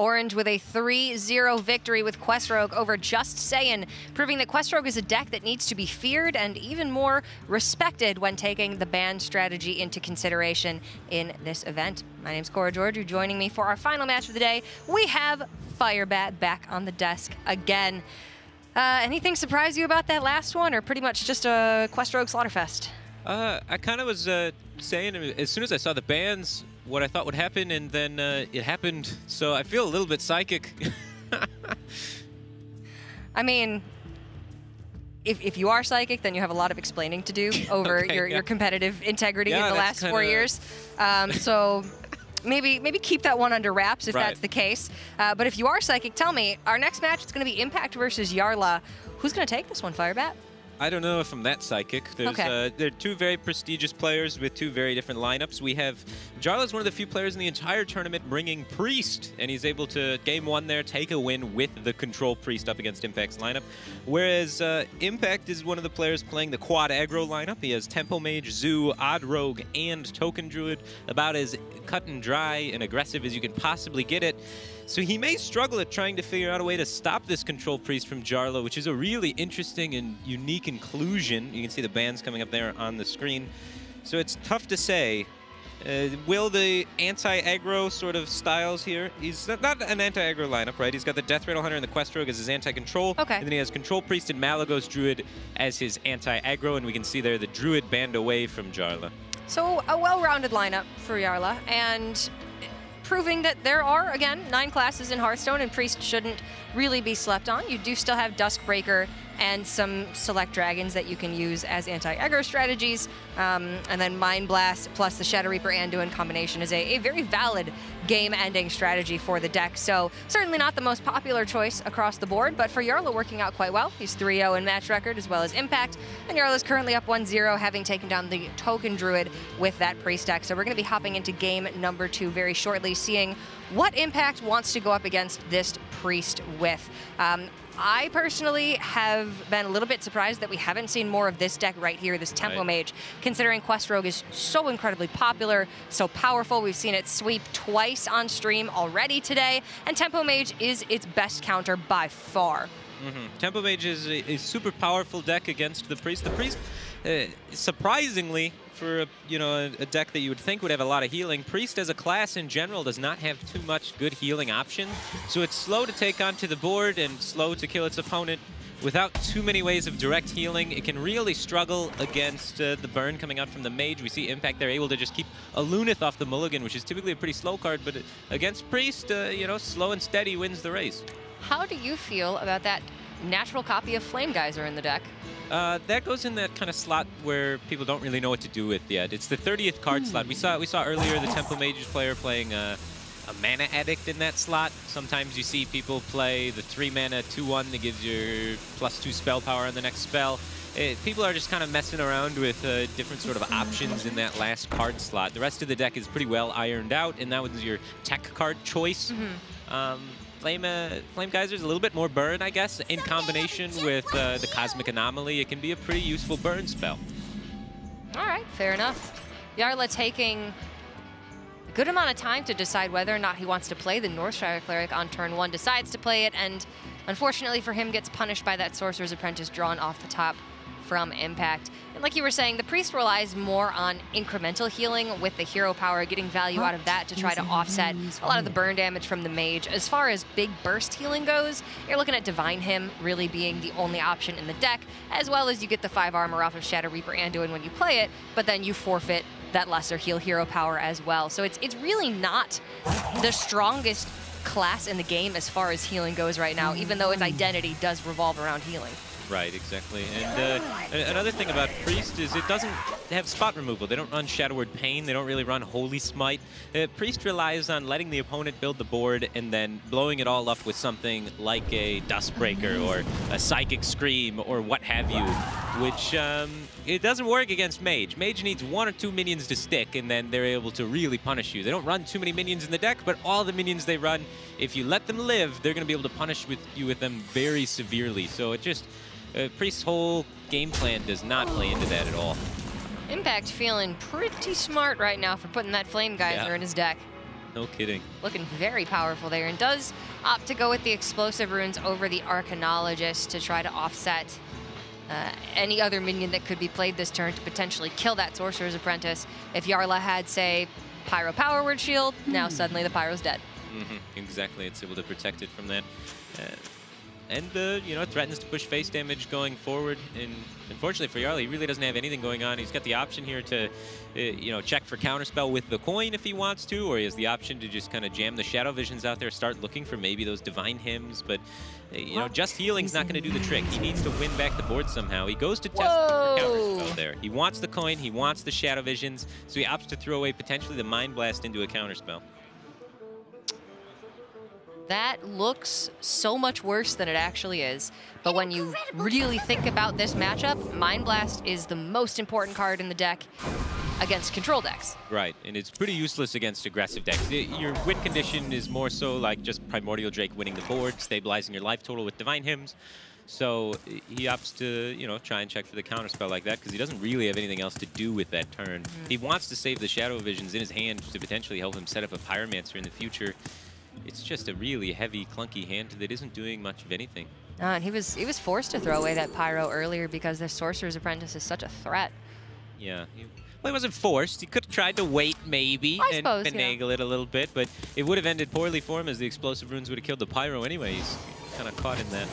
Orange with a 3-0 victory with Quest Rogue over Just Sayin, proving that Quest Rogue is a deck that needs to be feared and even more respected when taking the ban strategy into consideration in this event. My name's Cora Georgiou. Joining me for our final match of the day, we have Firebat back on the desk again. Anything surprise you about that last one, or pretty much just a Quest Rogue slaughterfest? I kind of was saying, as soon as I saw the bans, what I thought would happen, and then it happened. So I feel a little bit psychic. I mean, if you are psychic, then you have a lot of explaining to do over Okay, your competitive integrity in the last kinda... 4 years. So maybe keep that one under wraps if that's the case. But if you are psychic, tell me, our next match is going to be Impact versus Jarla. Who's going to take this one, Firebat? I don't know if I'm that psychic. There's, there are two very prestigious players with two very different lineups. We have Jarla's one of the few players in the entire tournament bringing Priest, and he's able to, game one there, take a win with the Control Priest up against Impact's lineup. Whereas Impact is one of the players playing the quad aggro lineup. He has Tempo Mage, Zoo, Odd Rogue, and Token Druid, about as cut and dry and aggressive as you can possibly get it. So he may struggle at trying to figure out a way to stop this Control Priest from Jarla, which is a really interesting and unique inclusion. You can see the bans coming up there on the screen. So it's tough to say. Will the anti-aggro sort of styles here, he's not an anti-aggro lineup, right? He's got the Death Rattle Hunter and the Quest Rogue as his anti-control. Okay. And then he has Control Priest and Malygos Druid as his anti-aggro, and we can see there the Druid banned away from Jarla. So a well-rounded lineup for Jarla, and proving that there are, again, 9 classes in Hearthstone, and Priest shouldn't really be slept on. You do still have Duskbreaker and some select dragons that you can use as anti-aggro strategies. And then Mind Blast plus the Shadow Reaper Anduin combination is a very valid game-ending strategy for the deck. So certainly not the most popular choice across the board, but for Jarla working out quite well. He's 3-0 in match record as well as Impact, and Jarla's currently up 1-0, having taken down the Token Druid with that Priest deck. So we're going to be hopping into game number 2 very shortly, seeing what Impact wants to go up against this Priest with. I personally have been a little bit surprised that we haven't seen more of this deck right here, this Tempo Mage, considering Quest Rogue is so incredibly popular, so powerful. We've seen it sweep twice on stream already today, and Tempo Mage is its best counter by far. Tempo Mage is a super powerful deck against the Priest. The Priest, surprisingly, for a deck that you would think would have a lot of healing, Priest as a class in general does not have too much good healing options. So it's slow to take onto the board and slow to kill its opponent without too many ways of direct healing. It can really struggle against the burn coming out from the Mage. We see Impact, they're able to just keep a Lunith off the mulligan, which is typically a pretty slow card, but against Priest, slow and steady wins the race. How do you feel about that natural copy of Flame Geyser in the deck? That goes in that kind of slot where people don't really know what to do with yet. It's the 30th card slot. We saw earlier the Tempo Mages player playing a Mana Addict in that slot. Sometimes you see people play the 3-mana 2-1 that gives you +2 spell power on the next spell. People are just kind of messing around with different sort of options in that last card slot. The rest of the deck is pretty well ironed out, and that was your tech card choice. Flame Geyser is a little bit more burn, I guess. In combination with the Cosmic Anomaly, it can be a pretty useful burn spell. All right, fair enough. Jarla taking a good amount of time to decide whether or not he wants to play the Northshire Cleric on turn 1, decides to play it, and unfortunately for him gets punished by that Sorcerer's Apprentice drawn off the top from Impact. And like you were saying, the Priest relies more on incremental healing with the hero power, getting value out of that to try to offset a lot of the burn damage from the Mage. As far as big burst healing goes, you're looking at Divine Hymn really being the only option in the deck, as well as you get the 5 armor off of Shadow Reaper Anduin when you play it, but then you forfeit that lesser heal hero power as well. So it's really not the strongest class in the game as far as healing goes right now, even though its identity does revolve around healing. Right, exactly. And another thing about Priest is it doesn't have spot removal. They don't run Shadow Word Pain. They don't really run Holy Smite. Priest relies on letting the opponent build the board and then blowing it all up with something like a Duskbreaker or a Psychic Scream or what have you, which it doesn't work against Mage. Mage needs 1 or 2 minions to stick, and then they're able to really punish you. They don't run too many minions in the deck, but all the minions they run, if you let them live, they're going to be able to punish you with them very severely. So it just... Priest's whole game plan does not play into that at all. Impact feeling pretty smart right now for putting that Flame Geyser in his deck. No kidding. Looking very powerful there, and does opt to go with the explosive runes over the Arcanologist to try to offset any other minion that could be played this turn to potentially kill that Sorcerer's Apprentice. If Jarla had, say, Pyro Power Word Shield, now suddenly the Pyro's dead. Exactly, it's able to protect it from that. And, you know, threatens to push face damage going forward. And unfortunately for Jarla, he really doesn't have anything going on. He's got the option here to, you know, check for Counterspell with the coin if he wants to, or he has the option to just kind of jam the Shadow Visions out there, start looking for maybe those Divine Hymns. But, you know, just healing's not going to do the trick. He needs to win back the board somehow. He goes to test for Counterspell there. He wants the coin, he wants the Shadow Visions, so he opts to throw away potentially the Mind Blast into a Counterspell. That looks so much worse than it actually is. But when you really think about this matchup, Mind Blast is the most important card in the deck against control decks. Right, and it's pretty useless against aggressive decks. Your win condition is more so like just Primordial Drake winning the board, stabilizing your life total with Divine Hymns. So he opts to, you know, try and check for the counterspell like that because he doesn't really have anything else to do with that turn. He wants to save the Shadow Visions in his hand to potentially help him set up a Pyromancer in the future. It's just a really heavy, clunky hand that isn't doing much of anything. And he was forced to throw away that Pyro earlier because the Sorcerer's Apprentice is such a threat. Yeah. Well, he wasn't forced. He could have tried to wait, maybe, and finagle it a little bit, but it would have ended poorly for him as the explosive runes would have killed the Pyro anyway. He's kind of caught in that.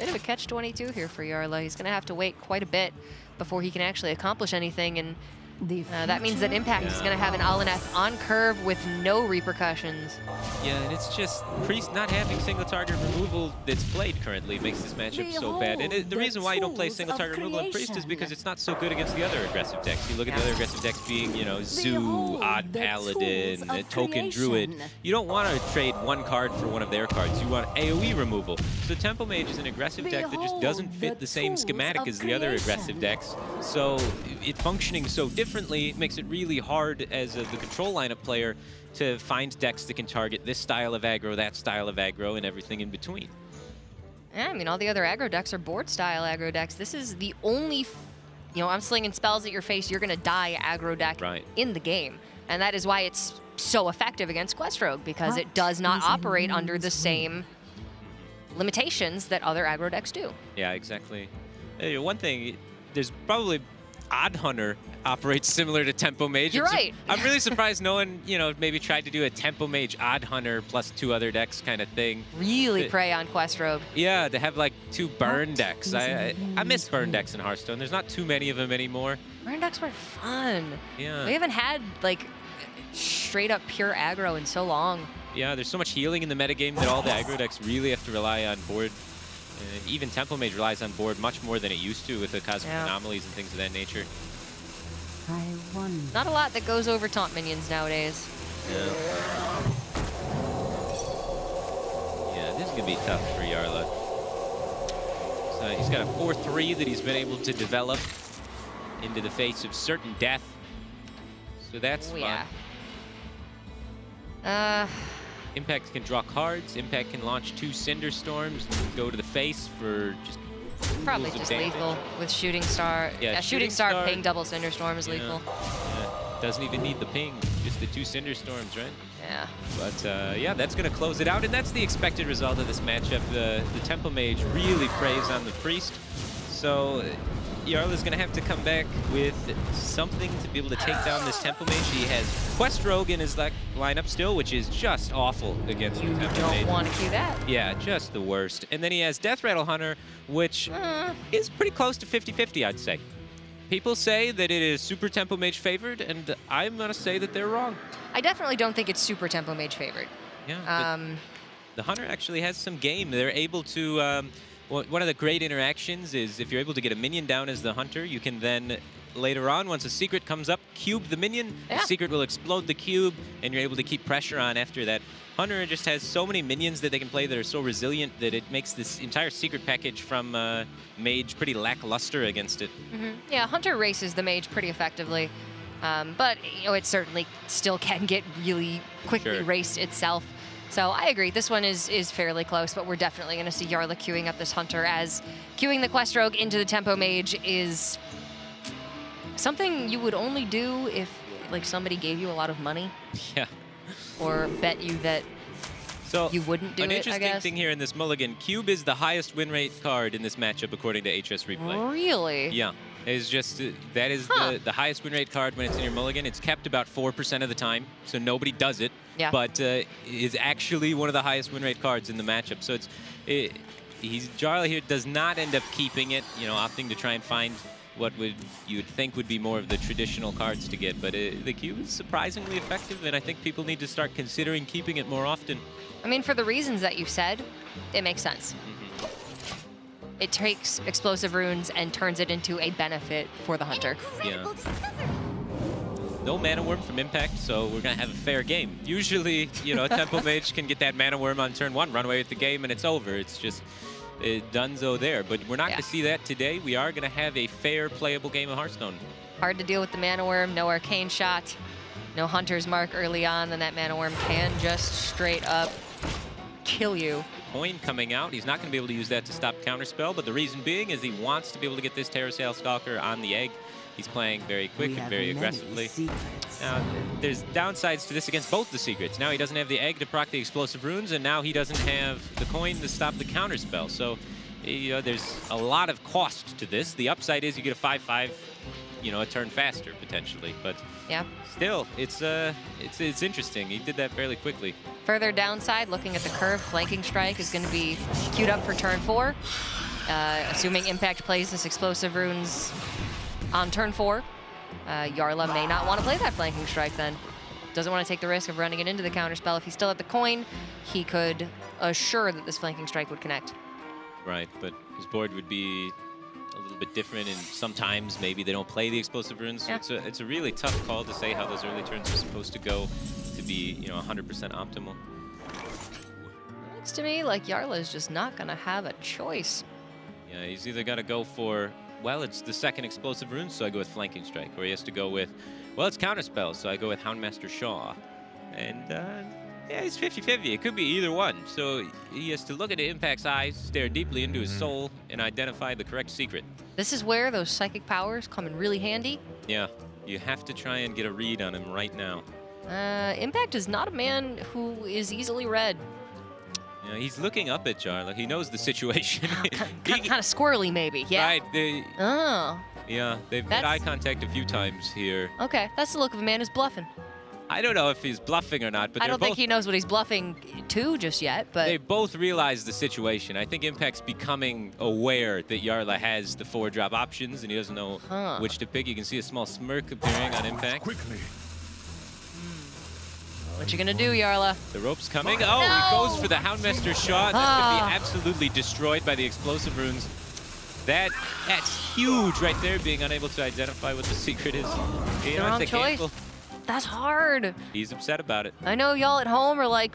Bit of a catch-22 here for Jarla. He's going to have to wait quite a bit before he can actually accomplish anything, and that means that Impact is going to have an Alaneth on curve with no repercussions. Yeah, and it's just Priest not having single target removal that's played currently makes this matchup so bad. And the reason why you don't play single target removal in Priest is because it's not so good against the other aggressive decks. You look at the other aggressive decks being, you know, Zoo, Odd Paladin, Token Druid. You don't want to trade one card for one of their cards. You want AoE removal. So Tempo Mage is an aggressive deck that just doesn't fit the same schematic as the other aggressive decks. So it functioning so differently makes it really hard as the control lineup player to find decks that can target this style of aggro, that style of aggro, and everything in between. Yeah, I mean, all the other aggro decks are board-style aggro decks. This is the only, you know, I'm slinging spells at your face, you're going to die aggro deck in the game. And that is why it's so effective against Quest Rogue, because it does not operate under the same limitations that other aggro decks do. Yeah, exactly. One thing, there's probably Odd Hunter operates similar to Tempo Mage. You're right. I'm really surprised no one, you know, maybe tried to do a Tempo Mage Odd Hunter plus two other decks kind of thing. Really prey on Quest Rogue. Yeah, to have like two burn decks. I miss burn decks in Hearthstone. There's not too many of them anymore. Burn decks were fun. Yeah. We haven't had like straight up pure aggro in so long. Yeah, there's so much healing in the metagame that all the aggro decks really have to rely on board. And even Tempo Mage relies on board much more than it used to with the cosmic anomalies and things of that nature. Not a lot that goes over taunt minions nowadays. Yeah. Yeah, this is going to be tough for Jarla. So he's got a 4-3 that he's been able to develop into the face of certain death. So that's fun. Impact can draw cards. Impact can launch 2 Cinder Storms and go to the face for just probably just lethal with Shooting Star. Yeah, Shooting Star ping double Cinder Storm is lethal. Yeah. Doesn't even need the ping, just the 2 Cinder Storms, right? Yeah. But yeah, that's going to close it out, and that's the expected result of this matchup. The Tempo Mage really preys on the Priest, so Jarla's going to have to come back with something to be able to take down this Tempo Mage. He has Quest Rogue in his lineup still, which is just awful against the Tempo Mage. You don't want to do that. Yeah, just the worst. And then he has Death Rattle Hunter, which is pretty close to 50-50, I'd say. People say that it is super Tempo Mage favored, and I'm going to say that they're wrong. I definitely don't think it's super Tempo Mage favored. Yeah, the Hunter actually has some game. They're able to... one of the great interactions is if you're able to get a minion down as the Hunter, you can then, later on, once a secret comes up, cube the minion. The secret will explode the cube, and you're able to keep pressure on after that. Hunter just has so many minions that they can play that are so resilient that it makes this entire secret package from Mage pretty lackluster against it. Yeah, Hunter races the Mage pretty effectively, but you know, it certainly still can get really quickly raced itself. So I agree, this one is fairly close, but we're definitely going to see Jarla queuing up this Hunter, as queuing the Quest Rogue into the Tempo Mage is something you would only do if like somebody gave you a lot of money? Yeah. Or bet you that you wouldn't do it, I guess? An interesting thing here in this mulligan, Cube is the highest win rate card in this matchup according to HS Replay. Really? Yeah. It's just, that is the highest win rate card when it's in your mulligan. It's kept about 4% of the time, so nobody does it. Yeah. But is actually one of the highest win rate cards in the matchup. So Jarla here does not end up keeping it, you know, opting to try and find what you would think would be more of the traditional cards to get. But the Cube is surprisingly effective, and I think people need to start considering keeping it more often. I mean, for the reasons that you said, it makes sense. It takes explosive runes and turns it into a benefit for the hunter. Yeah. No Mana Worm from Impact, so we're going to have a fair game. Usually, you know, a Tempo Mage can get that Mana Worm on turn 1, run away with the game, and it's over. It's just donezo there. But we're not going to see that today. We are going to have a fair, playable game of Hearthstone. Hard to deal with the Mana Worm, no Arcane Shot, no Hunter's Mark early on, then that Mana Worm can just straight up kill you. Coin coming out. He's not going to be able to use that to stop Counterspell, but the reason being is he wants to be able to get this Terrasail Stalker on the egg. He's playing very quick and very aggressively. Now, there's downsides to this against both the secrets. Now he doesn't have the egg to proc the explosive runes, and now he doesn't have the coin to stop the Counterspell. So, you know, there's a lot of cost to this. The upside is you get a 5/5, you know, a turn faster potentially. But yeah, still, it's interesting. He did that fairly quickly. Further downside, looking at the curve, Flanking Strike is going to be queued up for turn 4. Assuming Impact plays this explosive runes on turn 4, Jarla may not want to play that Flanking Strike then. Doesn't want to take the risk of running it into the counterspell. If he's still at the coin, he could assure that this Flanking Strike would connect. Right, but his board would be a little bit different, and sometimes maybe they don't play the explosive runes. Yeah. It's a really tough call to say how those early turns are supposed to go to be, you know, 100% optimal. Looks to me like Jarla is just not going to have a choice. Yeah, he's either got to go for, well, it's the second explosive rune, so I go with Flanking Strike, or he has to go with, well, it's Counterspell, so I go with Houndmaster Shaw. And, yeah, it's 50-50. It could be either one. So he has to look at Impact's eyes, stare deeply into his soul, and identify the correct secret. This is where those psychic powers come in really handy. Yeah, you have to try and get a read on him right now. Impact is not a man who is easily read. Yeah, he's looking up at Jarla. He knows the situation. Kind of squirrely, maybe. Yeah. Right. Oh. Yeah, they've made eye contact a few times here. Okay, that's the look of a man who's bluffing. I don't know if he's bluffing or not, but I don't think he knows what he's bluffing to just yet, but... They both realize the situation. I think Impact's becoming aware that Jarla has the 4-drop options, and he doesn't know which to pick. You can see a small smirk appearing on Impact. Quickly. What you gonna do, Jarla? The rope's coming. Oh, no! He goes for the Houndmaster Shot. That's going to be absolutely destroyed by the explosive runes. That's huge right there, being unable to identify what the secret is. The wrong choice. That's hard. He's upset about it. I know y'all at home are like,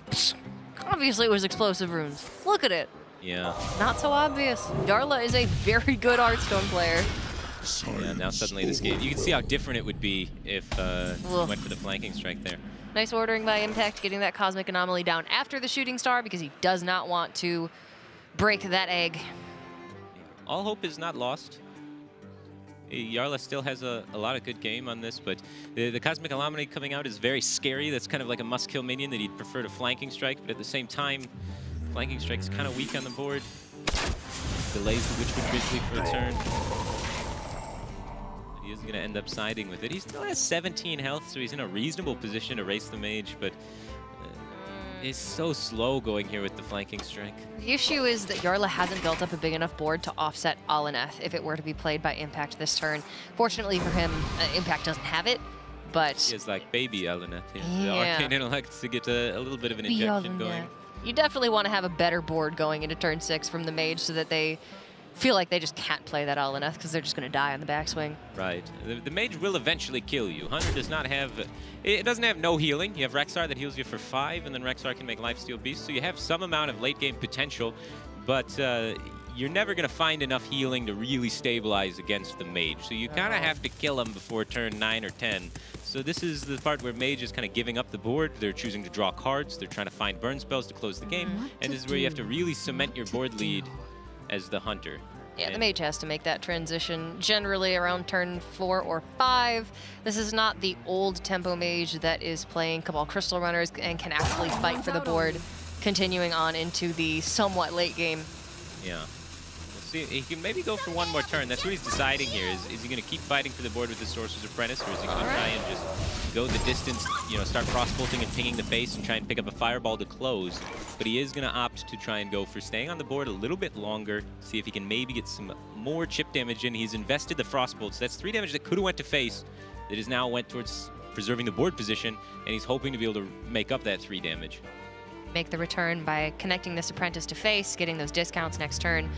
obviously it was explosive runes. Look at it. Yeah. Not so obvious. Jarla is a very good Hearthstone player. Yeah, now suddenly this game, you can see how different it would be if he went for the Flanking Strike there. Nice ordering by Impact, getting that Cosmic Anomaly down after the Shooting Star because he does not want to break that egg. All hope is not lost. Jarla still has a lot of good game on this, but the Cosmic Anomaly coming out is very scary. That's kind of like a must-kill minion that he'd prefer to Flanking Strike, but at the same time, Flanking Strike's kind of weak on the board. Delays the Witchwood Grizzly for a turn. He is going to end up siding with it. He still has 17 health, so he's in a reasonable position to race the mage, but it's so slow going here with the Flanking Strike. The issue is that Jarla hasn't built up a big enough board to offset Alaneth if it were to be played by Impact this turn. Fortunately for him, Impact doesn't have it, but... He is like baby Alaneth. The Arcane Intellect to get a little bit of an injection going. You definitely want to have a better board going into turn 6 from the mage so that they feel like they just can't play that Alaneth because they're just going to die on the backswing. Right. The mage will eventually kill you. Hunter does not have... It doesn't have no healing. You have Rexar that heals you for 5, and then Rexar can make Lifesteal Beast. So you have some amount of late-game potential, but you're never going to find enough healing to really stabilize against the mage. So you kind of have to kill him before turn 9 or 10. So this is the part where mage is kind of giving up the board. They're choosing to draw cards. They're trying to find burn spells to close the game. And this is where you have to really cement your board lead as the hunter. Yeah, the mage has to make that transition generally around turn 4 or 5. This is not the old tempo mage that is playing Cabal Crystal Runners and can actually fight for the board, continuing on into the somewhat late game. Yeah. We'll see. He can maybe go for one more turn. That's what he's deciding here. Is he going to keep fighting for the board with the Sorcerer's Apprentice, or is he going to try and just go the distance, you know, start cross-bolting and pinging the face and try and pick up a fireball to close? But he is going to opt to try and go for staying on the board a little bit longer, see if he can maybe get some more chip damage in. He's invested the Frostbolt, so that's 3 damage that could have went to face, that is now went towards preserving the board position, and he's hoping to be able to make up that 3 damage. Make the return by connecting this Apprentice to face, getting those discounts next turn.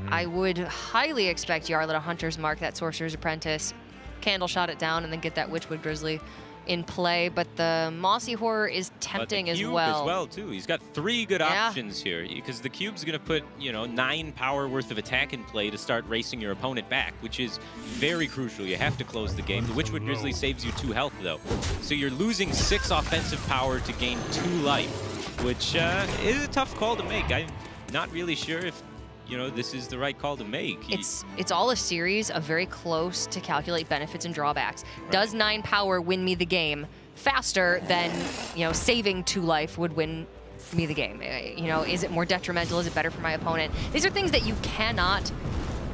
I would highly expect Jarla to Hunter's Mark that Sorcerer's Apprentice, Candle Shot it down, and then get that Witchwood Grizzly in play. But the Mossy Horror is tempting as well. As well, too. He's got 3 good options here, because the Cube's going to put, you know, 9 power worth of attack in play to start racing your opponent back, which is very crucial. You have to close the game. The Witchwood Grizzly saves you 2 health, though. So you're losing 6 offensive power to gain 2 life, which is a tough call to make. I'm not really sure if, you know, this is the right call to make. It's all a series of very close to calculate benefits and drawbacks. Right. Does 9 power win me the game faster than, you know, saving 2 life would win me the game? You know, is it more detrimental? Is it better for my opponent? These are things that you cannot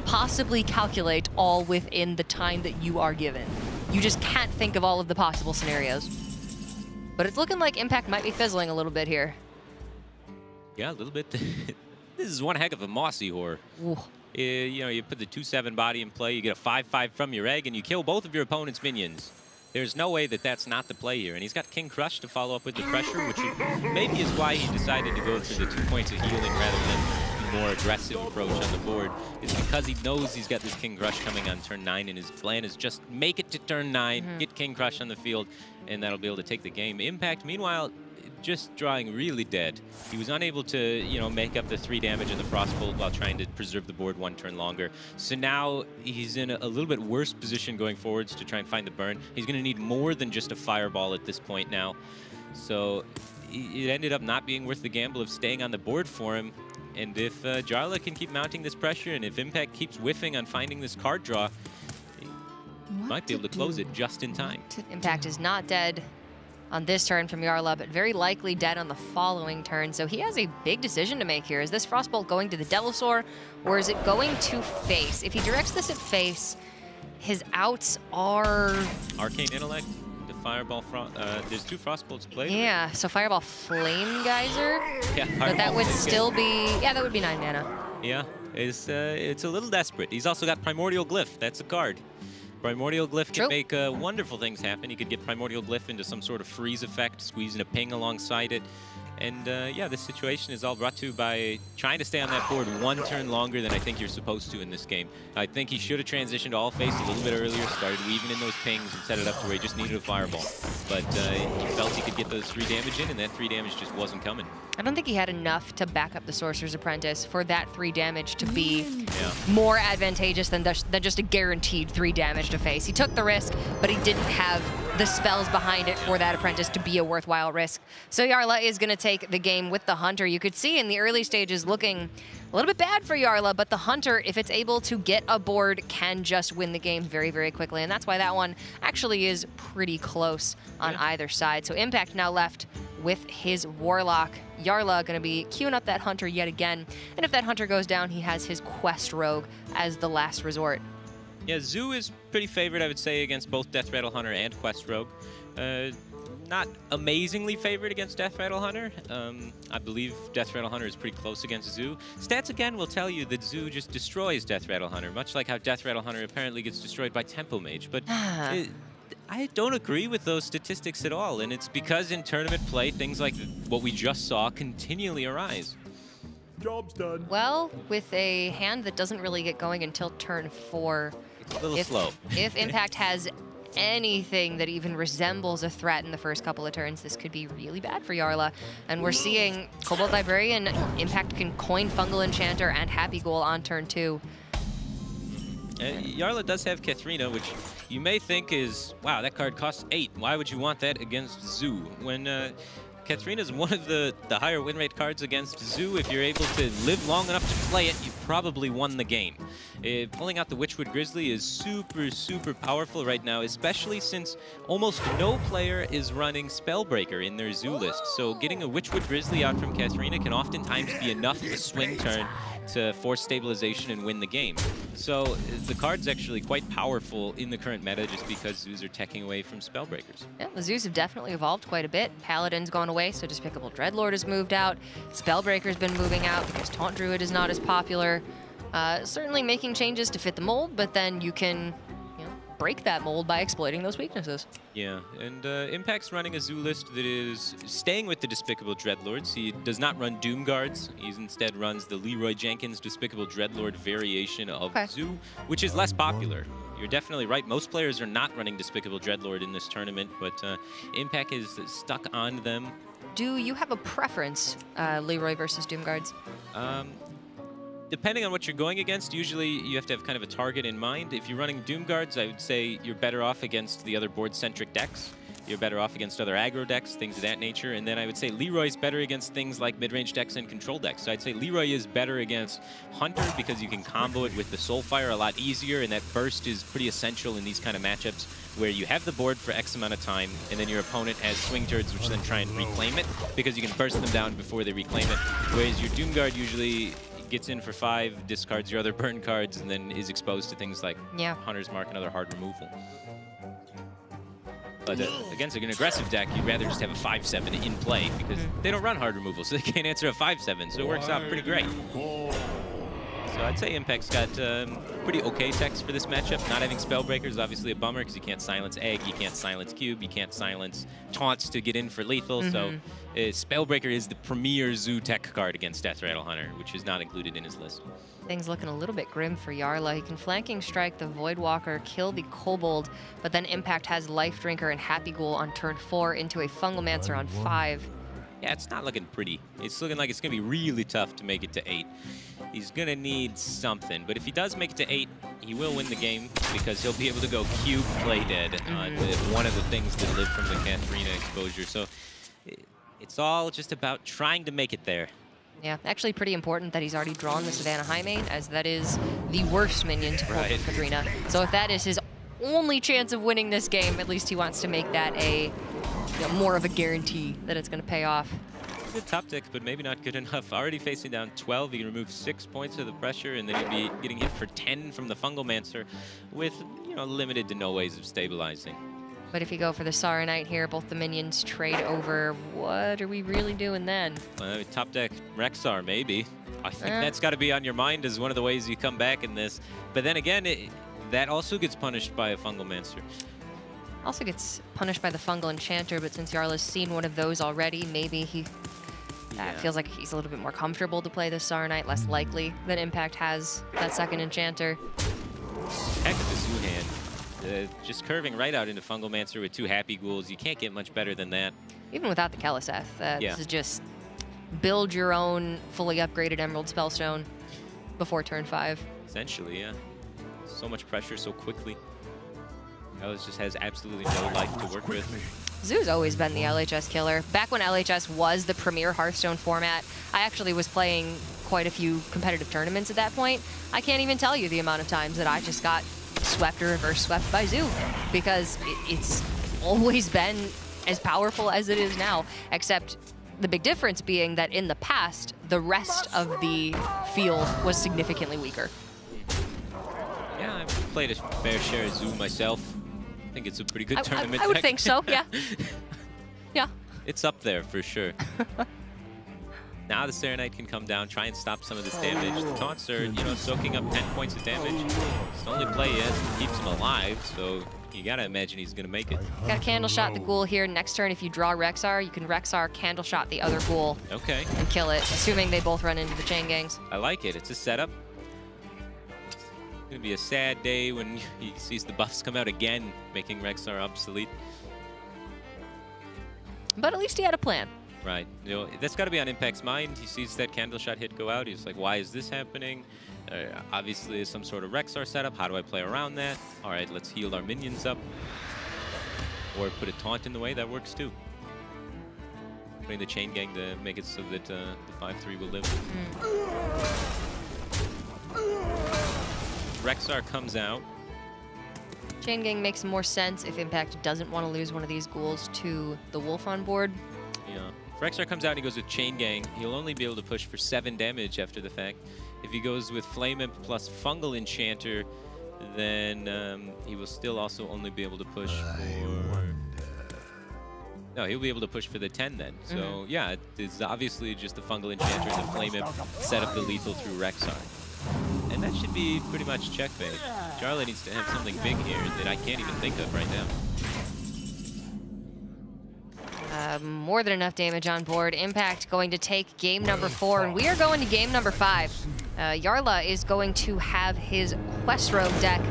possibly calculate all within the time that you are given. You just can't think of all of the possible scenarios. But it's looking like Impact might be fizzling a little bit here. Yeah, a little bit. This is one heck of a Mossy Horror. You know, you put the 2/7 body in play, you get a 5/5 from your egg, and you kill both of your opponent's minions. There's no way that that's not the play here. And he's got King Crush to follow up with the pressure, which maybe is why he decided to go for the 2 points of healing rather than the more aggressive approach on the board, is because he knows he's got this King Crush coming on turn 9, and his plan is just make it to turn 9, get King Crush on the field, and that'll be able to take the game. Impact, meanwhile, just drawing really dead. He was unable to, you know, make up the 3 damage of the Frostbolt while trying to preserve the board 1 turn longer. So now he's in a little bit worse position going forwards to try and find the burn. He's going to need more than just a fireball at this point now. So it ended up not being worth the gamble of staying on the board for him. And if Jarla can keep mounting this pressure, and if Impact keeps whiffing on finding this card draw, he might be able to close it just in time. Impact is not dead on this turn from Jarla, but very likely dead on the following turn. So he has a big decision to make here. Is this Frostbolt going to the Devilsaur, or is it going to face? If he directs this at face, his outs are... Arcane Intellect, the Fireball, there's 2 Frostbolts played. Yeah, so Fireball Flame Geyser, yeah, but that would still be, yeah, that would be 9 mana. Yeah, it's a little desperate. He's also got Primordial Glyph, that's a card. Primordial Glyph can make wonderful things happen. You could get Primordial Glyph into some sort of freeze effect, squeezing a ping alongside it. And yeah, this situation is all brought to by trying to stay on that board 1 turn longer than I think you're supposed to in this game. I think he should have transitioned to all face a little bit earlier, started weaving in those pings and set it up to where he just needed a fireball. But he felt he could get those 3 damage in, and that 3 damage just wasn't coming. I don't think he had enough to back up the Sorcerer's Apprentice for that 3 damage to be more advantageous than just a guaranteed 3 damage to face. He took the risk, but he didn't have the spells behind it for that Apprentice to be a worthwhile risk. So Jarla is going to take the game with the Hunter. You could see in the early stages looking a little bit bad for Jarla, but the Hunter, if it's able to get a board, can just win the game very, very quickly. And that's why that one actually is pretty close on either side. So Impact now left with his Warlock. Jarla going to be queuing up that Hunter yet again. And if that Hunter goes down, he has his Quest Rogue as the last resort. Yeah, Zoo is pretty favored, I would say, against both Death Rattle Hunter and Quest Rogue. Not amazingly favored against Death Rattle Hunter. I believe Death Rattle Hunter is pretty close against Zoo. Stats, again, will tell you that Zoo just destroys Death Rattle Hunter, much like how Death Rattle Hunter apparently gets destroyed by Tempo Mage. But I don't agree with those statistics at all, and it's because in tournament play, things like what we just saw continually arise. Job's done. Well, with a hand that doesn't really get going until turn 4, it's a little slow. If Impact has anything that even resembles a threat in the first couple of turns, this could be really bad for Jarla. And we're seeing Cobalt Librarian, Impact can coin Fungal Enchanter and Happy Ghoul on turn 2. Jarla does have Katharina, which you may think is, wow, that card costs 8. Why would you want that against Zoo? When Katharina is one of the higher win rate cards against Zoo. If you're able to live long enough to play it, you've probably won the game. Pulling out the Witchwood Grizzly is super, super powerful right now, especially since almost no player is running Spellbreaker in their Zoo list. So getting a Witchwood Grizzly out from Katharina can oftentimes be enough of a swing turn to force stabilization and win the game. So the card's actually quite powerful in the current meta just because Zoos are teching away from Spellbreakers. Yeah, the Zoos have definitely evolved quite a bit. Paladin's gone away, so Despicable Dreadlord has moved out. Spellbreaker's been moving out because Taunt Druid is not as popular. Certainly making changes to fit the mold, but then you can break that mold by exploiting those weaknesses. Yeah, and Impact's running a Zoo list that is staying with the Despicable Dreadlords. He does not run Doom Guards. He instead runs the Leroy Jenkins Despicable Dreadlord variation of Zoo, which is less popular. You're definitely right. Most players are not running Despicable Dreadlord in this tournament, but Impact is stuck on them. Do you have a preference, Leroy versus Doom Guards? Depending on what you're going against, usually you have to have kind of a target in mind. If you're running Doom Guards, I would say you're better off against the other board-centric decks. You're better off against other aggro decks, things of that nature. And then I would say Leroy's better against things like mid-range decks and control decks. So I'd say Leroy is better against Hunter because you can combo it with the Soulfire a lot easier, and that burst is pretty essential in these kind of matchups where you have the board for X amount of time, and then your opponent has swing turds which then try and reclaim it because you can burst them down before they reclaim it. Whereas your Doom Guard usually gets in for 5, discards your other burn cards, and then is exposed to things like Hunter's Mark and other hard removal. But against an aggressive deck, you'd rather just have a 5/7 in play because they don't run hard removal, so they can't answer a 5/7, so it works out pretty great. So I'd say Impact's got pretty okay techs for this matchup. Not having Spellbreaker is obviously a bummer because you can't silence Egg, you can't silence Cube, you can't silence Taunts to get in for lethal. So Spellbreaker is the premier Zoo tech card against Death Rattle Hunter, which is not included in his list. Things looking a little bit grim for Jarla. He can flanking strike the Voidwalker, kill the Kobold, but then Impact has Life Drinker and Happy Ghoul on turn 4 into a Fungalmancer on 5. Yeah, it's not looking pretty. It's looking like it's going to be really tough to make it to 8. He's going to need something, but if he does make it to 8, he will win the game because he'll be able to go Cube Play Dead on one of the things that live from the Katharina exposure. So it's all just about trying to make it there. Yeah, actually pretty important that he's already drawn the Savannah Highmane, as that is the worst minion to pull from Katharina. So if that is his only chance of winning this game, at least he wants to make that a more of a guarantee that it's going to pay off. Good top deck, but maybe not good enough. Already facing down 12, he can remove 6 points of the pressure, and then he'd be getting hit for 10 from the Fungalmancer with limited to no ways of stabilizing. But if you go for the Saronite here, both the minions trade over. What are we really doing then? Top deck Rexar, maybe. I think that's got to be on your mind as one of the ways you come back in this. But then again, that also gets punished by a Fungalmancer. Also gets punished by the Fungal Enchanter, but since Jarla's seen one of those already, maybe he feels like he's a little bit more comfortable to play the Saronite, less likely that Impact has that second Enchanter. Heck of a Zoo hand. Just curving right out into Fungalmancer with 2 Happy Ghouls. You can't get much better than that. Even without the Keleseth, this is just build your own fully upgraded Emerald Spellstone before turn 5. Essentially, yeah. So much pressure so quickly. Keles just has absolutely no life to work with. Zoo's always been the LHS killer. Back when LHS was the premier Hearthstone format, I actually was playing quite a few competitive tournaments at that point. I can't even tell you the amount of times that I just got swept or reverse swept by Zoo, because it's always been as powerful as it is now, except the big difference being that in the past, the rest of the field was significantly weaker. Yeah, I've played a fair share of Zoo myself. I think it's a pretty good tournament. I would think so, yeah. Yeah. It's up there for sure. Now the Saronite can come down, try and stop some of this damage. The taunts are, soaking up 10 points of damage. It's the only play he has that keeps him alive, so you gotta imagine he's gonna make it. Got a Candle Shot the Ghoul here. Next turn, if you draw Rexar, you can Rexar Candle Shot the other Ghoul. Okay. And kill it, assuming they both run into the chain gangs. I like it. It's a setup. It's gonna be a sad day when he sees the buffs come out again, making Rexar obsolete. But at least he had a plan. Right. That's got to be on Impact's mind. He sees that Candle Shot hit go out. He's like, why is this happening? Obviously, it's some sort of Rexar setup. How do I play around that? All right, let's heal our minions up. Or put a taunt in the way. That works too. putting the chain gang to make it so that the 5-3 will live. Rexar comes out. Chain gang makes more sense if Impact doesn't want to lose one of these ghouls to the wolf on board. Yeah. If Rexar comes out and he goes with Chain Gang, he'll only be able to push for 7 damage after the fact. If he goes with Flame Imp plus Fungal Enchanter, then he will still also only be able to push for... No, he'll be able to push for the 10 then. So, yeah, it's obviously just the Fungal Enchanter and the Flame Imp set up the lethal through Rexar. And that should be pretty much checkmate. Jarla needs to have something big here that I can't even think of right now. More than enough damage on board. Impact going to take game number 4, and we are going to game number 5. Jarla is going to have his Quest Rogue deck,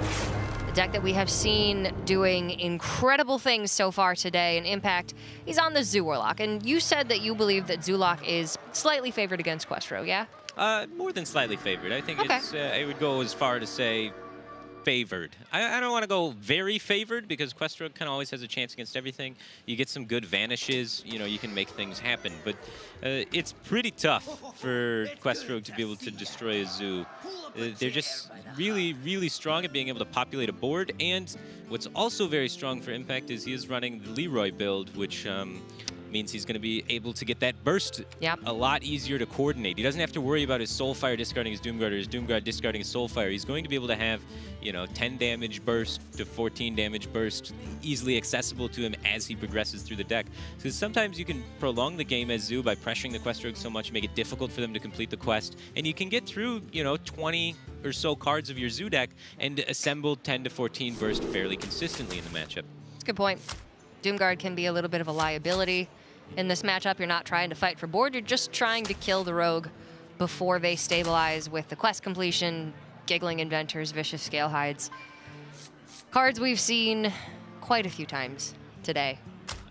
the deck that we have seen doing incredible things so far today. And Impact, he's on the Zoo Warlock, and you said that you believe that Zoolock is slightly favored against Quest Rogue, yeah? More than slightly favored. I think it's, I would go as far to say favored. I don't want to go very favored because Quest Rogue kind of always has a chance against everything. You get some good vanishes, you know, you can make things happen. But it's pretty tough for Quest Rogue to be able to destroy a zoo. They're just really, really strong at being able to populate a board. And what's also very strong for Impact is he is running the Leroy build, which means he's going to be able to get that burst a lot easier to coordinate. He doesn't have to worry about his Soulfire discarding his Doomguard or his Doomguard discarding his Soulfire. He's going to be able to have, you know, 10 damage burst to 14 damage burst easily accessible to him as he progresses through the deck. Because sometimes you can prolong the game as Zoo by pressuring the Quest Rogue so much, make it difficult for them to complete the quest, and you can get through, you know, 20 or so cards of your Zoo deck and assemble 10 to 14 burst fairly consistently in the matchup. That's a good point. Doomguard can be a little bit of a liability. In this matchup, you're not trying to fight for board, you're just trying to kill the rogue before they stabilize with the quest completion, Giggling Inventors, Vicious Scale Hides. Cards we've seen quite a few times today.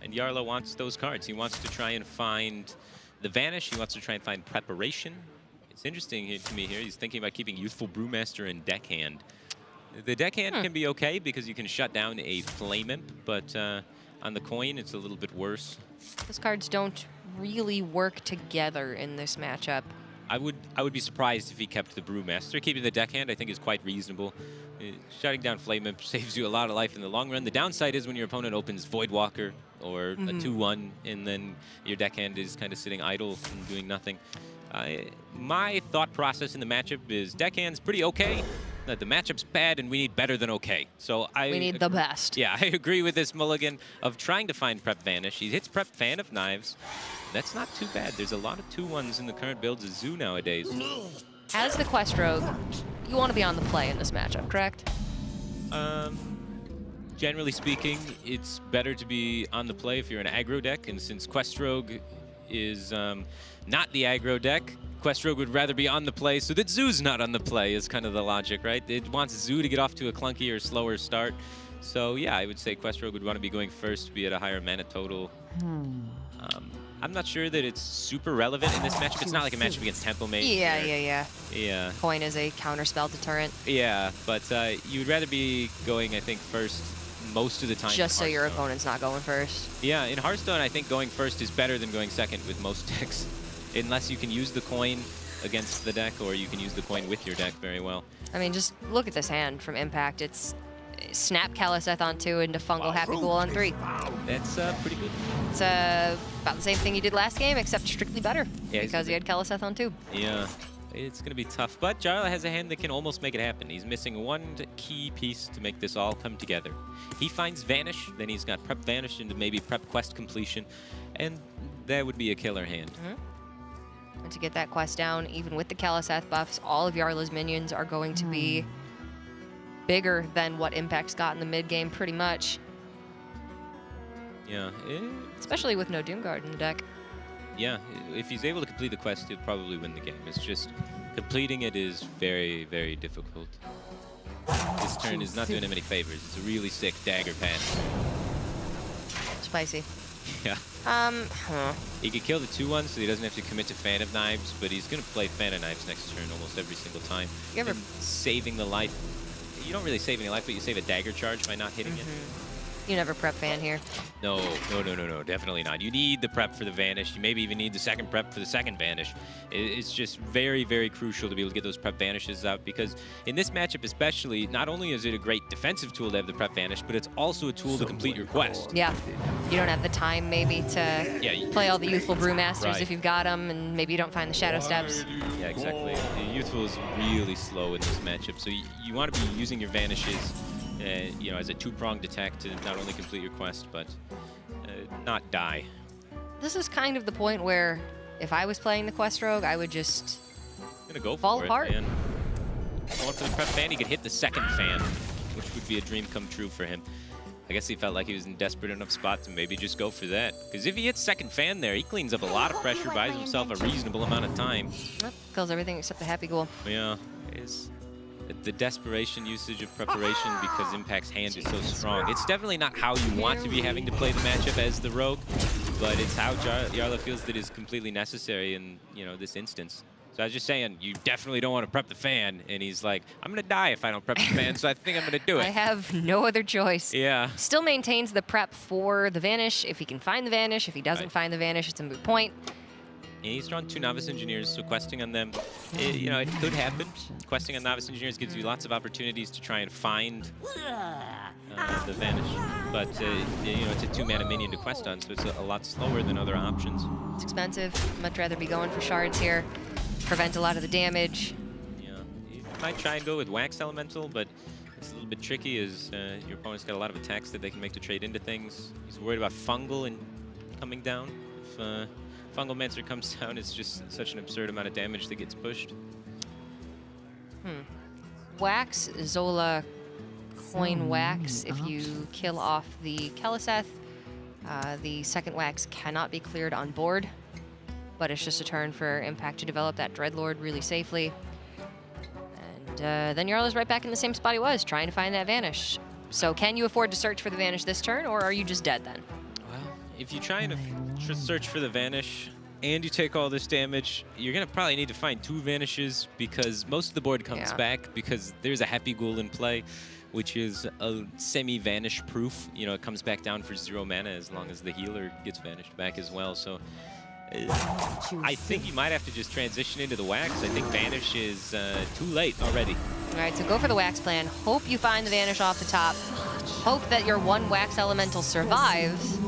And Jarla wants those cards. He wants to try and find the Vanish, he wants to try and find Preparation. It's interesting to me here, he's thinking about keeping Youthful Brewmaster in deckhand. The deckhand can be okay because you can shut down a Flame Imp, but on the coin, it's a little bit worse. Those cards don't really work together in this matchup. I would be surprised if he kept the Brewmaster. Keeping the deckhand, I think, is quite reasonable. Shutting down Flame Imp saves you a lot of life in the long run. The downside is when your opponent opens Voidwalker or a 2-1, and then your deckhand is kind of sitting idle and doing nothing. My thought process in the matchup is deckhand's pretty okay. The matchup's bad, and we need better than okay. So we need the best. Yeah, I agree with this mulligan of trying to find Prep Vanish. He hits Prep Fan of Knives. That's not too bad. There's a lot of 2-1s in the current builds of Zoo nowadays. As the Quest Rogue, you want to be on the play in this matchup, correct? Generally speaking, it's better to be on the play if you're an aggro deck, and since Quest Rogue is not the aggro deck, Quest Rogue would rather be on the play so that Zoo's not on the play is kind of the logic, right? It wants Zoo to get off to a clunky or slower start. So yeah, I would say Quest Rogue would want to be going first, be at a higher mana total. I'm not sure that it's super relevant in this matchup. It's not like a matchup against Temple Mage. Yeah. Coin is a counterspell deterrent. Yeah, but you would rather be going, I think, first most of the time. Just so your opponent's not going first. Yeah, in Hearthstone, I think going first is better than going second with most decks. Unless you can use the coin against the deck, or you can use the coin with your deck very well. I mean, just look at this hand from Impact. It's Snap Caliseth on 2 into Fungal Happy Ghoul on 3. That's pretty good. It's about the same thing you did last game, except strictly better. Yeah, because he had Caliseth on 2. Yeah, it's going to be tough. But Jarla has a hand that can almost make it happen. He's missing one key piece to make this all come together. He finds Vanish, then he's got Prep Vanish into maybe Prep Quest Completion, and that would be a killer hand. And to get that quest down, even with the Caliseth buffs, all of Jarla's minions are going to be bigger than what Impact's got in the mid-game, pretty much. Yeah. Especially with no Doomguard in the deck. Yeah, if he's able to complete the quest, he'll probably win the game. It's just completing it is very, very difficult. This turn is not doing him any favors. It's a really sick dagger pass. Spicy. Yeah. He could kill the 2-1, so he doesn't have to commit to Fan of Knives, but he's going to play Fan of Knives next turn almost every single time. You ever saving the life. You don't really save any life, but you save a dagger charge by not hitting it. You never prep Fan here. No, definitely not. You need the prep for the Vanish. You maybe even need the second prep for the second Vanish. It's just very, very crucial to be able to get those prep Vanishes out, because in this matchup especially, not only is it a great defensive tool to have the prep Vanish, but it's also a tool to complete your quest. Yeah. You don't have the time maybe to play all the Youthful Brewmasters if you've got them, and maybe you don't find the Shadow Steps. Yeah, exactly. The Youthful is really slow in this matchup, so you want to be using your Vanishes you know, as a two-pronged attack to not only complete your quest, but not die. This is kind of the point where if I was playing the Quest Rogue, I would just fall apart. Going for the prep fan, he could hit the second fan, which would be a dream come true for him. I guess he felt like he was in desperate enough spot to maybe just go for that. Because if he hits second fan there, he cleans up a lot of pressure, buys himself a reasonable amount of time. Yep, kills everything except the Happy Ghoul. Yeah, the desperation usage of preparation because Impact's hand is so strong. It's definitely not how you want to be having to play the matchup as the Rogue, but it's how Jarla feels that is completely necessary in, you know, this instance. So I was just saying, you definitely don't want to prep the fan, and he's like, I'm going to die if I don't prep the fan, so I think I'm going to do it. I have no other choice. Yeah. Still maintains the prep for the Vanish if he can find the Vanish. If he doesn't find the Vanish, it's a moot point. And he's drawn 2 Novice Engineers, so questing on them, you know, it could happen. Questing on Novice Engineers gives you lots of opportunities to try and find the Vanish. But, you know, it's a 2-mana minion to quest on, so it's a lot slower than other options. It's expensive. Much rather be going for shards here. Prevent a lot of the damage. Yeah, you might try and go with Wax Elemental, but it's a little bit tricky as your opponent's got a lot of attacks that they can make to trade into things. He's worried about Fungal and coming down. If Fungal Mancer comes down, it's just such an absurd amount of damage that gets pushed. Wax, Zola, Coin Wax. If you kill off the Keleseth, the second Wax cannot be cleared on board, but it's just a turn for Impact to develop that Dreadlord really safely. And then Jarla's right back in the same spot he was, trying to find that Vanish. So can you afford to search for the Vanish this turn, or are you just dead then? If you try and search for the Vanish and you take all this damage, you're going to probably need to find 2 Vanishes, because most of the board comes back because there's a Happy Ghoul in play, which is a semi-Vanish proof. You know, it comes back down for 0 mana as long as the healer gets vanished back as well. So I think you might have to just transition into the Wax. I think Vanish is too late already. All right, so go for the Wax plan. Hope you find the Vanish off the top. Hope that your 1 Wax Elemental survives.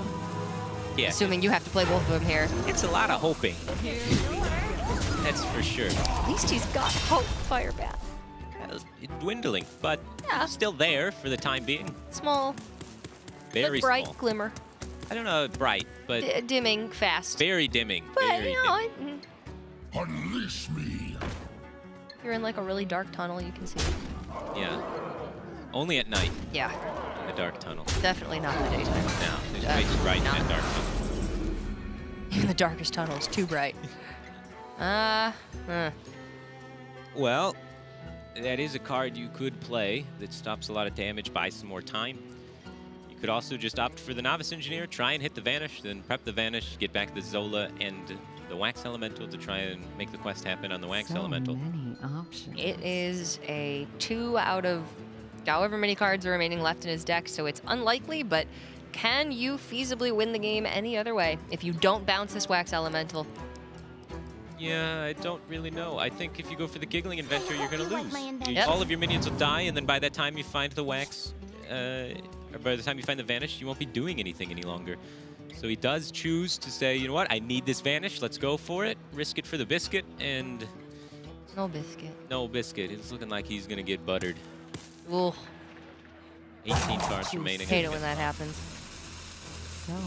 Yeah. Assuming you have to play both of them here. It's a lot of hoping. That's for sure. At least he's got hope, Firebath. Dwindling, but still there for the time being. Small. Very but bright small. glimmer. I don't know, bright, but dimming fast. Very dimming. But very you know, dimming. Unleash me. If you're in like a really dark tunnel, you can see it. Yeah. Only at night. Yeah. In the dark tunnel. Definitely not in the daytime. No, it's way too bright in that dark tunnel. Even the darkest tunnel is too bright. Well, that is a card you could play that stops a lot of damage, buys some more time. You could also just opt for the Novice Engineer, try and hit the Vanish, then prep the Vanish, get back the Zola and the Wax Elemental to try and make the quest happen on the Wax Elemental. Many options. It is a 2 out of however many cards are remaining left in his deck, so it's unlikely, but can you feasibly win the game any other way if you don't bounce this Wax Elemental? Yeah, I don't really know. I think if you go for the Giggling Inventor, you're going to lose. Yep. All of your minions will die, and then by that time you find the Wax, or by the time you find the Vanish, you won't be doing anything any longer. So he does choose to say, you know what, I need this Vanish, let's go for it, risk it for the Biscuit, and... No Biscuit. No Biscuit. It's looking like he's going to get buttered. Ooh. 18 cards remaining. Hate it when that happens.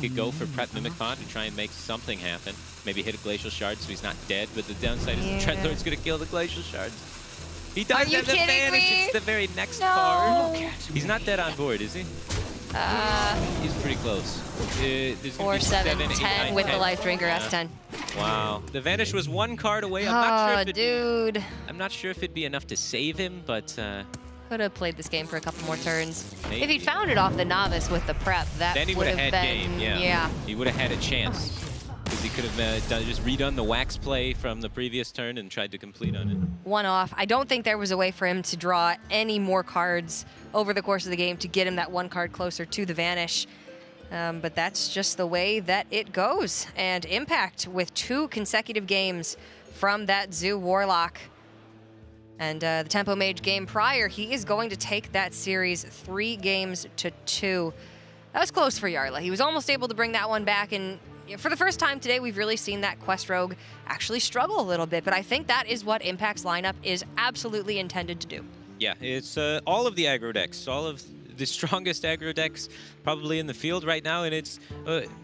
He could go for Prep Mimic Pod to try and make something happen. Maybe hit a Glacial Shard so he's not dead, but the downside is the Dreadlord's going to kill the Glacial Shards. He does have the Vanish. It's the very next card. He's not dead on board, is he? He's pretty close. 4, 7, 10 with the Life Drinker S10. Wow. The Vanish was 1 card away. I'm not sure if it'd be enough to save him, but... Could have played this game for a couple more turns. Maybe. If he'd found it off the Novice with the prep, that then he would have had been... game, yeah. He would have had a chance. Because He could have just redone the wax play from the previous turn and tried to complete on it. One off. I don't think there was a way for him to draw any more cards over the course of the game to get him that one card closer to the Vanish. But that's just the way that it goes. And Impact with 2 consecutive games from that Zoo Warlock. And the Tempo Mage game prior, he is going to take that series 3 games to 2. That was close for Jarla. He was almost able to bring that one back, and for the first time today, we've really seen that Quest Rogue actually struggle a little bit, but I think that is what Impact's lineup is absolutely intended to do. Yeah, it's all of the aggro decks, all of the strongest aggro decks probably in the field right now, and it's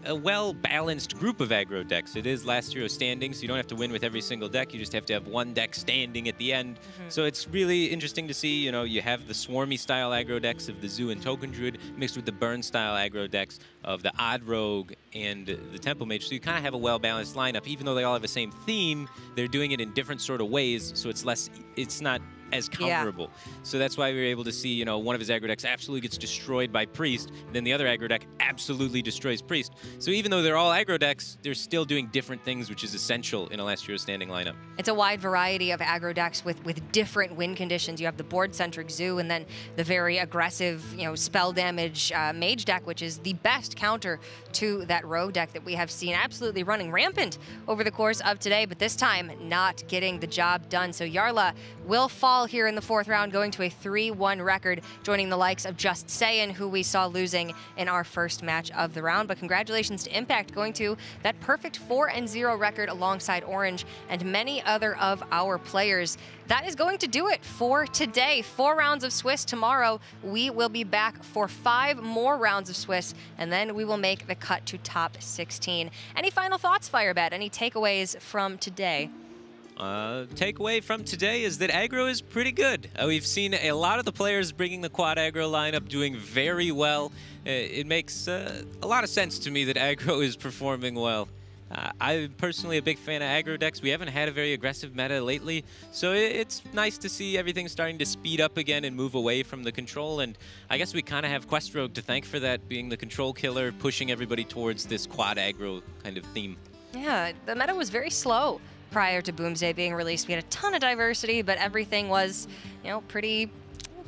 a well-balanced group of aggro decks. It is last year's standings. You don't have to win with every single deck. You just have to have one deck standing at the end. So it's really interesting to see, you know, you have the swarmy style aggro decks of the Zoo and Token Druid mixed with the burn style aggro decks of the Odd Rogue and the Tempo Mage. So you kind of have a well-balanced lineup. Even though they all have the same theme, they're doing it in different sort of ways, so it's not as counterable. So that's why we were able to see, you know, one of his aggro decks absolutely gets destroyed by Priest, and then the other aggro deck absolutely destroys Priest. So even though they're all aggro decks, they're still doing different things, which is essential in a last year's standing lineup. It's a wide variety of aggro decks with different win conditions. You have the board-centric Zoo, and then the very aggressive, you know, spell damage Mage deck, which is the best counter to that Rogue deck that we have seen absolutely running rampant over the course of today, but this time not getting the job done. So Jarla will fall here in the 4th round, going to a 3-1 record, joining the likes of Just Saiyan, who we saw losing in our first match of the round. But congratulations to Impact, going to that perfect 4-0 record alongside Orange and many other of our players. That is going to do it for today. 4 rounds of Swiss tomorrow. We will be back for 5 more rounds of Swiss, and then we will make the cut to top 16. Any final thoughts, Firebet? Any takeaways from today? Takeaway from today is that aggro is pretty good. We've seen a lot of the players bringing the quad aggro lineup doing very well. It makes a lot of sense to me that aggro is performing well. I'm personally a big fan of aggro decks. We haven't had a very aggressive meta lately, so it's nice to see everything starting to speed up again and move away from the control. And I guess we kind of have Quest Rogue to thank for that, being the control killer, pushing everybody towards this quad aggro kind of theme. Yeah, the meta was very slow prior to Boomsday being released. We had a ton of diversity, but everything was, you know, pretty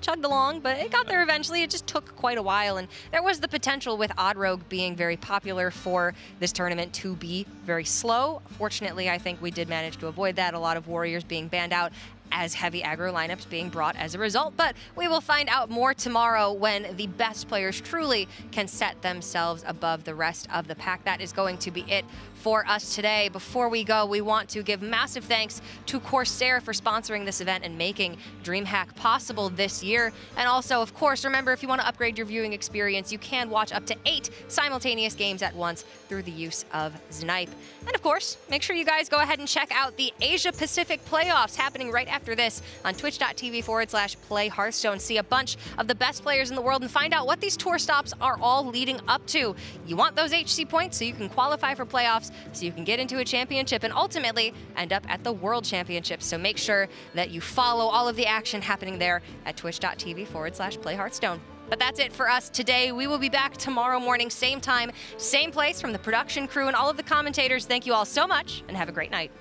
chugged along, but it got there eventually. It just took quite a while, and there was the potential with Odd Rogue being very popular for this tournament to be very slow. Fortunately, I think we did manage to avoid that. A lot of warriors being banned out as heavy aggro lineups being brought as a result, but we will find out more tomorrow when the best players truly can set themselves above the rest of the pack. That is going to be it for us today. Before we go, we want to give massive thanks to Corsair for sponsoring this event and making DreamHack possible this year. And also, of course, remember, if you want to upgrade your viewing experience, you can watch up to 8 simultaneous games at once through the use of Snipe. And of course, make sure you guys go ahead and check out the Asia Pacific playoffs happening right after this on twitch.tv/play Hearthstone. See a bunch of the best players in the world and find out what these tour stops are all leading up to. You want those HC points so you can qualify for playoffs, so you can get into a championship and ultimately end up at the World Championships. So make sure that you follow all of the action happening there at twitch.tv/play Hearthstone. But that's it for us today. We will be back tomorrow morning, same time, same place, from the production crew and all of the commentators. Thank you all so much and have a great night.